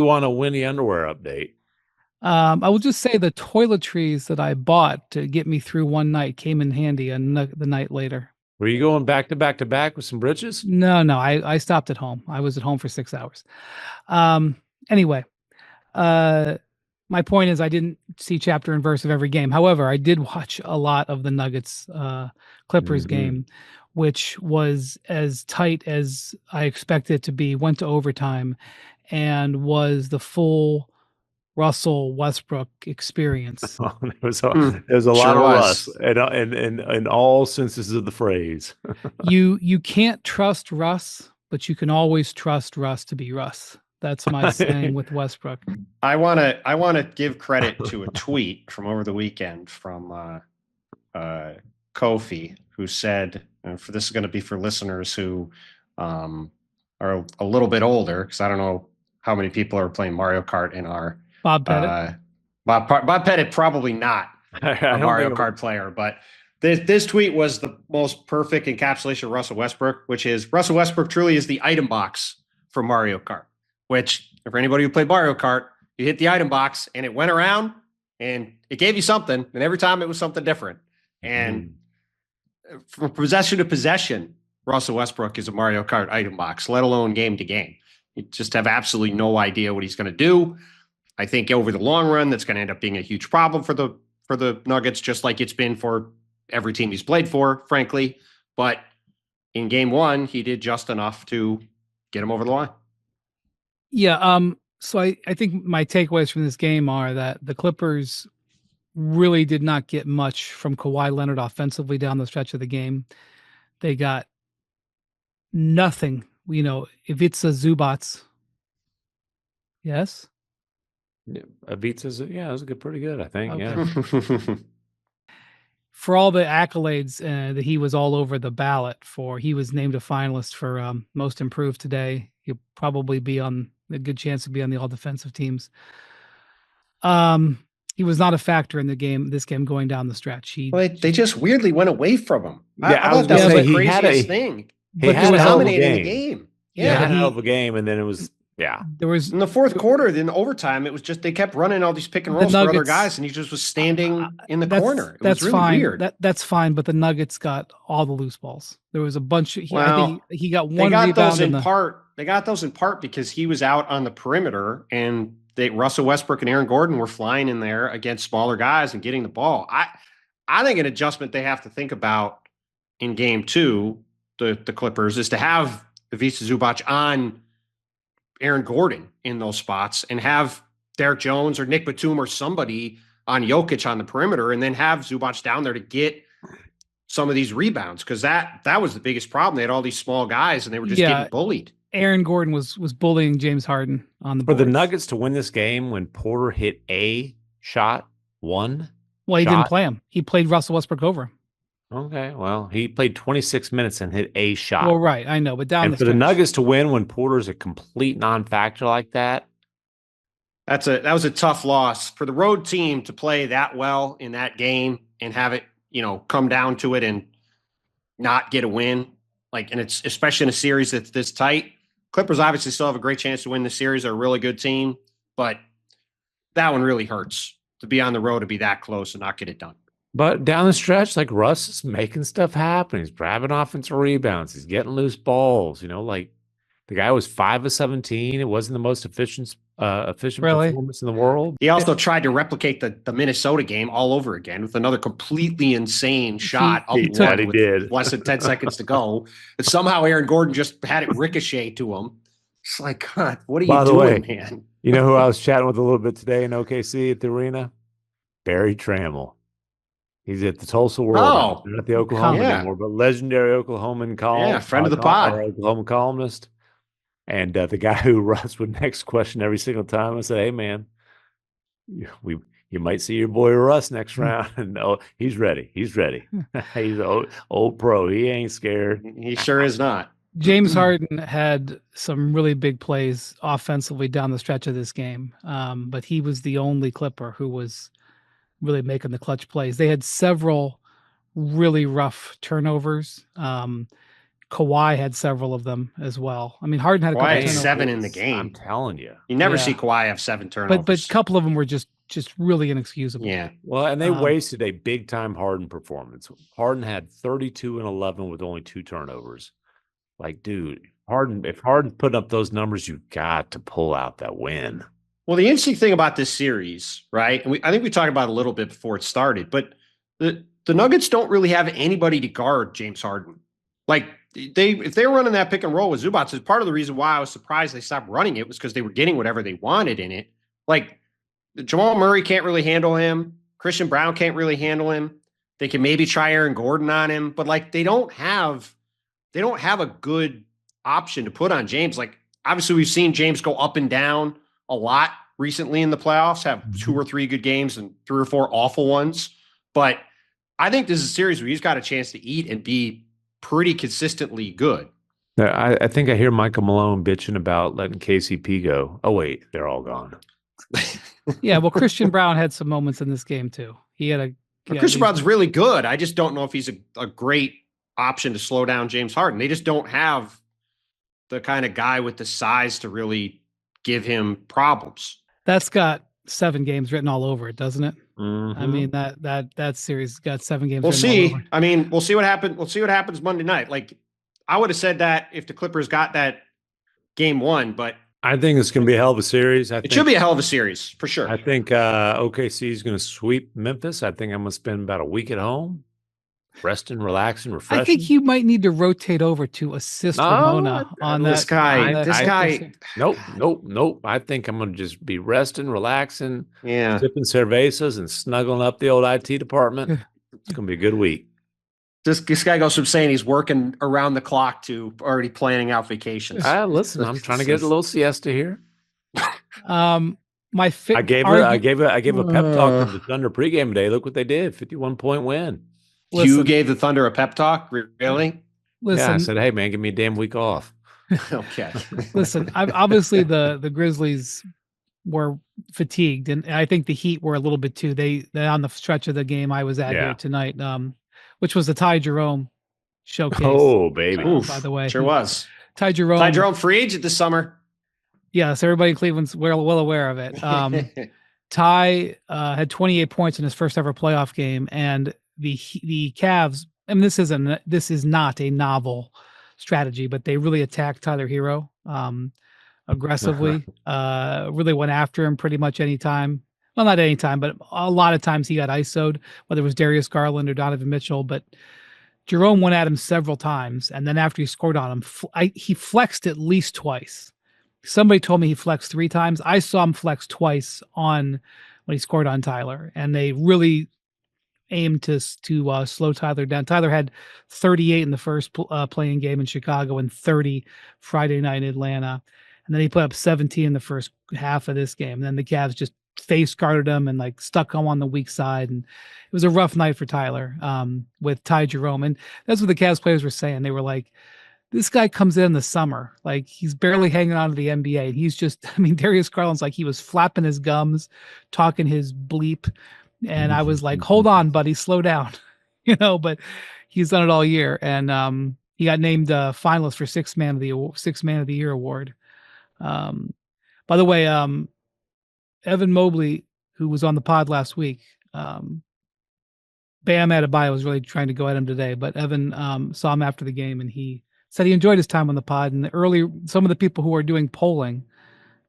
You want a Winnie underwear update? I will just say the toiletries that I bought to get me through one night came in handy the night later. Were you going back to back to back with some britches? No, I stopped at home. I was at home for 6 hours. Anyway, my point is I didn't see chapter and verse of every game. However, I did watch a lot of the Nuggets Clippers game, which was as tight as I expected it to be, went to overtime, and was the full Russell Westbrook experience. There was a lot of was. Russ in all senses of the phrase. You can't trust Russ, but you can always trust Russ to be Russ. That's my saying with Westbrook. I want to give credit to a tweet from over the weekend from Kofi, who said, and for this is going to be for listeners who are a little bit older, because I don't know how many people are playing Mario Kart in our Bob Pettit. Bob Pettit probably not a Mario Kart player, but this tweet was the most perfect encapsulation of Russell Westbrook, which is Russell Westbrook truly is the item box for Mario Kart. Which, for anybody who played Mario Kart, you hit the item box and it went around and it gave you something, and every time it was something different. And from possession to possession, Russell Westbrook is a Mario Kart item box, let alone game to game. You just have absolutely no idea what he's going to do. I think over the long run, that's going to end up being a huge problem for the Nuggets, just like it's been for every team he's played for, frankly. But in game one, he did just enough to get him over the line. Yeah. So I think my takeaways from this game are that the Clippers really did not get much from Kawhi Leonard offensively down the stretch of the game. They got nothing. If it's a Zubats. Yes. Yeah, Avita's, it was pretty good, I think. Okay. Yeah. For all the accolades that he was all over the ballot for, he was named a finalist for most improved today. He'll probably be on a good chance to be on the all defensive teams. He was not a factor in this game going down the stretch. They just weirdly went away from him. Yeah, I thought that was the craziest thing. He had a hell of a dominating game. the game. Yeah, he had a hell of a game, and then it was there was in the fourth quarter, in overtime, it was just they kept running all these pick and rolls for other guys, and he just was standing in the corner. It was really fine. Weird. That's fine, but the Nuggets got all the loose balls. There was a bunch. I think he got one. They got rebound those in part. They got those in part because he was out on the perimeter, and Russell Westbrook and Aaron Gordon were flying in there against smaller guys and getting the ball. I think an adjustment they have to think about in game two, the Clippers, is to have Ivica Zubac on Aaron Gordon in those spots and have Derek Jones or Nick Batum or somebody on Jokic on the perimeter, and then have Zubac down there to get some of these rebounds, because that was the biggest problem. They had all these small guys and they were just getting bullied. Aaron Gordon was bullying James Harden on the boards. For the Nuggets to win this game when Porter hit a shot, Well, he didn't play him. He played Russell Westbrook over him. Okay, well, he played 26 minutes and hit a shot. Well, right, I know, but down for the Nuggets to win when Porter's a complete non-factor like that, that was a tough loss for the road team to play that well in that game and have it, come down to it and not get a win. And it's especially in a series that's this tight. Clippers obviously still have a great chance to win the series. They're a really good team, but that one really hurts to be on the road, to be that close and not get it done. But down the stretch, Russ is making stuff happen. He's grabbing offensive rebounds. He's getting loose balls. The guy was 5 of 17. It wasn't the most efficient performance in the world. He also tried to replicate the Minnesota game all over again with another completely insane shot. He did. Less than 10 seconds to go. And somehow Aaron Gordon just had it ricochet to him. It's like, God, what are you doing, man? You know who I was chatting with a little bit today in OKC at the arena? Barry Trammell. He's at the Tulsa World. Not at the Oklahoma anymore, but legendary Oklahoman columnist. Yeah, friend of the pod. Oklahoma columnist. And the guy who Russ would next question every single time, I said, "Hey, man, you might see your boy Russ next round." And he's ready. He's ready. He's an old pro. He ain't scared. He sure is not. James Harden had some really big plays offensively down the stretch of this game, but he was the only Clipper who was really making the clutch plays. They had several really rough turnovers. Kawhi had several of them as well. I mean, Harden had a couple Kawhi had turnovers. 7 in the game. I'm telling you. You never Yeah. see Kawhi have 7 turnovers. But a couple of them were just really inexcusable. Yeah. Well, and they wasted a big time Harden performance. Harden had 32 and 11 with only 2 turnovers. Like, dude, if Harden put up those numbers, you've got to pull out that win. Well, the interesting thing about this series, right? And I think we talked about it a little bit before it started, but the Nuggets don't really have anybody to guard James Harden. Like if they were running that pick and roll with Zubac, is part of the reason why I was surprised they stopped running it was because they were getting whatever they wanted in it. Like Jamal Murray can't really handle him. Christian Brown can't really handle him. They can maybe try Aaron Gordon on him, but like they don't have a good option to put on James. Like obviously we've seen James go up and down a lot recently in the playoffs, have 2 or 3 good games and 3 or 4 awful ones. But I think this is a series where he's got a chance to eat and be pretty consistently good. I think I hear Michael Malone bitching about letting KCP go. Oh, wait, they're all gone. Yeah, well, Christian Brown had some moments in this game too. Christian Brown's really good. I just don't know if he's a great option to slow down James Harden. They just don't have the kind of guy with the size to really give him problems. That's got 7 games written all over it, doesn't it? Mm-hmm. I mean, that series got 7 games. We'll see. I mean, we'll see what happens. We'll see what happens Monday night. Like I would have said that if the Clippers got that game 1, but I think it's going to be a hell of a series. It should be a hell of a series for sure. I think OKC is going to sweep Memphis. I think I'm going to spend about a week at home, resting, relaxing, refreshing. I think you might need to rotate over to assist Ramona on that. This guy. Nope. I think I'm going to just be resting, relaxing, sipping cervezas, and snuggling up the old IT department. It's going to be a good week. This guy goes from saying he's working around the clock to already planning out vacations. Listen, I'm trying to get a little siesta here. I gave a pep talk to the Thunder pregame today. Look what they did, 51-point win. Listen, you gave the Thunder a pep talk, really? Listen, yeah, I said, "Hey man, give me a damn week off." Okay. Listen, obviously the Grizzlies were fatigued, and I think the Heat were a little bit too. They on the stretch of the game I was at here tonight. Which was the Ty Jerome showcase. Oh, baby. By the way. Sure was. Ty Jerome free agent this summer. Yes, everybody in Cleveland's well aware of it. Ty had 28 points in his first ever playoff game, and the Cavs, I mean, this is not a novel strategy, but they really attacked Tyler Hero aggressively, really went after him pretty much anytime. Well, not any time, but a lot of times he got ISO'd, whether it was Darius Garland or Donovan Mitchell. But Jerome went at him several times, and then after he scored on him, he flexed at least twice. Somebody told me he flexed 3 times. I saw him flex twice when he scored on Tyler, and they really aimed to slow Tyler down. Tyler had 38 in the first playing game in Chicago and 30 Friday night in Atlanta, and then he put up 17 in the first half of this game. And then the Cavs just face guarded him and like stuck him on the weak side, and it was a rough night for Tyler with Ty Jerome. And that's what the Cavs players were saying. They were like, this guy comes in the summer, like he's barely hanging on to the NBA. He's just, I mean, Darius Garland's like he was flapping his gums, talking his bleep, and I was like, hold on, buddy, slow down, But he's done it all year, and he got named finalist for sixth man of the year award. By the way, Evan Mobley, who was on the pod last week, Bam Adebayo was really trying to go at him today, but Evan saw him after the game, and he said he enjoyed his time on the pod. And some of the people who are doing polling,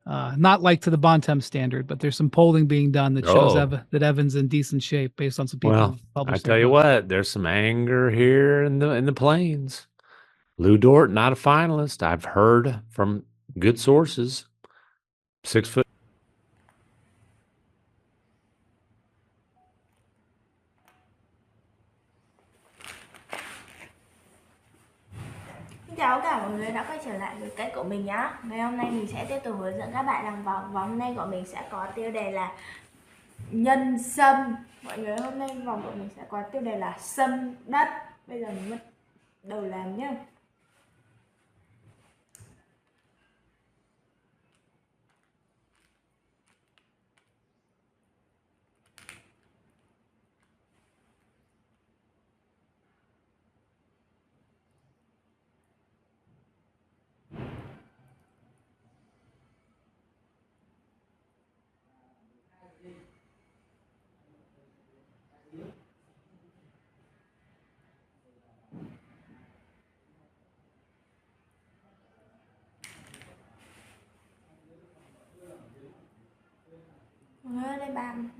not like to the Bontemps standard, but there's some polling being done that shows that Evan's in decent shape based on some people. Well, I tell you what, there's some anger here in the Plains. Lou Dort, not a finalist. I've heard from good sources. 6 foot. Chào cả mọi người đã quay trở lại với kênh của mình nhá. Ngày hôm nay mình sẽ tiếp tục hướng dẫn các bạn làm vòng. Và hôm nay của mình sẽ có tiêu đề là nhân sâm. Mọi người, hôm nay vòng của mình sẽ có tiêu đề là sâm đất. Bây giờ mình bắt đầu làm nhé.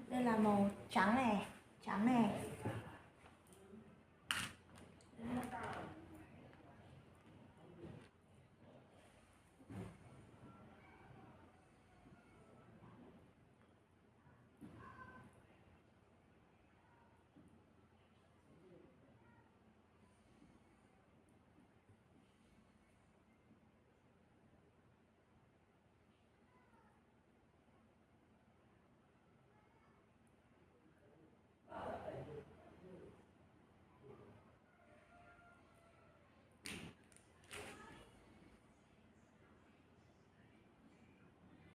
Đây là màu trắng này,